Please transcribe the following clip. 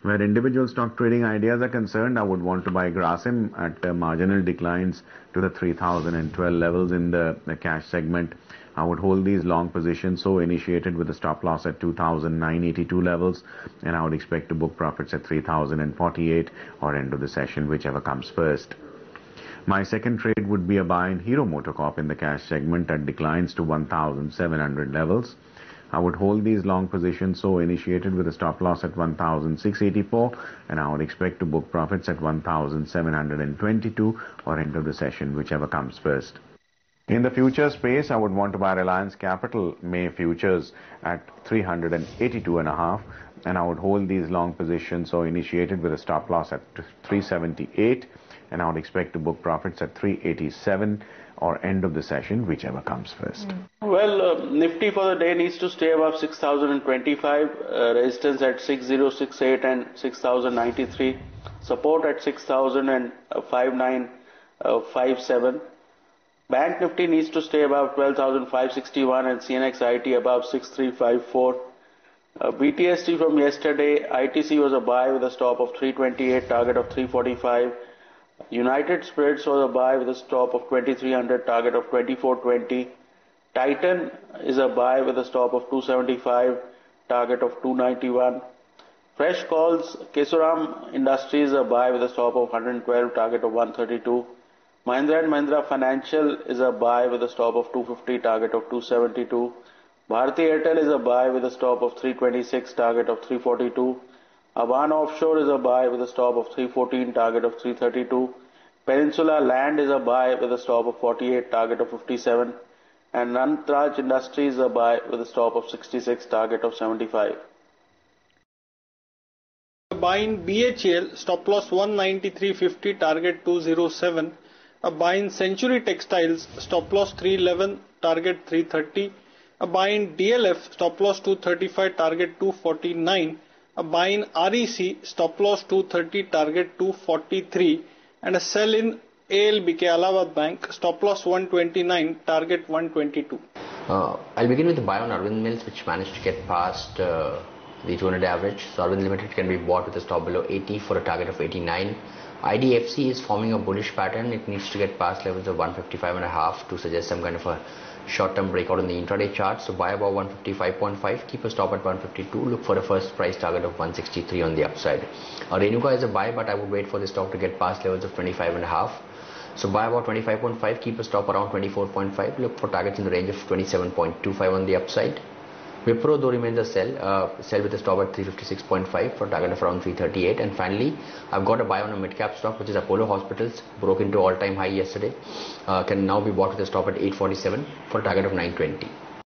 Where individual stock trading ideas are concerned, I would want to buy Grasim at marginal declines to the 3012 levels in the cash segment. I would hold these long positions, so initiated with a stop loss at 2982 levels, and I would expect to book profits at 3048 or end of the session, whichever comes first. My second trade would be a buy in Hero MotoCorp in the cash segment at declines to 1700 levels. I would hold these long positions, so initiated with a stop loss at 1684, and I would expect to book profits at 1722 or end of the session, whichever comes first. In the future space, I would want to buy Reliance Capital May futures at 382.5, and I would hold these long positions, so initiated with a stop loss at 378, and I would expect to book profits at 387 or end of the session, whichever comes first. Well, Nifty for the day needs to stay above 6,025, resistance at 6,068 and 6,093, support at 6,059.57. Bank Nifty needs to stay above 12,561 and CNX IT above 6,354. BTST from yesterday, ITC was a buy with a stop of 328, target of 345. United Spirits was a buy with a stop of 2300, target of 2420. Titan is a buy with a stop of 275, target of 291. Fresh calls, Kesoram Industries a buy with a stop of 112, target of 132. Mahindra & Mahindra Financial is a buy with a stop of 250, target of 272. Bharti Airtel is a buy with a stop of 326, target of 342. Avan Offshore is a buy with a stop of 314, target of 332. Peninsula Land is a buy with a stop of 48, target of 57. And Nantraj Industries is a buy with a stop of 66, target of 75. Buy in BHEL, stop loss 193.50, target 207. A buy in Century Textiles, stop loss 311, target 330. A buy in DLF, stop loss 235, target 249. A buy in REC, stop loss 230, target 243, and a sell in ALBK, Allahabad Bank, stop loss 129, target 122. I'll begin with the buy on Arvind Mills, which managed to get past the 200 average. So Arvind Limited can be bought with a stop below 80 for a target of 89. IDFC is forming a bullish pattern. It needs to get past levels of 155.5 to suggest some kind of a short-term breakout in the intraday chart. So buy above 155.5, keep a stop at 152, look for a first price target of 163 on the upside. Renuka is a buy, but I would wait for this stock to get past levels of 25.5. So buy about 25.5, keep a stop around 24.5, look for targets in the range of 27.25 on the upside. Wipro though remains a sell with a stop at 356.5 for a target of around 338. And finally, I've got a buy on a mid-cap stock, which is Apollo Hospitals, broke into all-time high yesterday, can now be bought with a stop at 847 for a target of 920.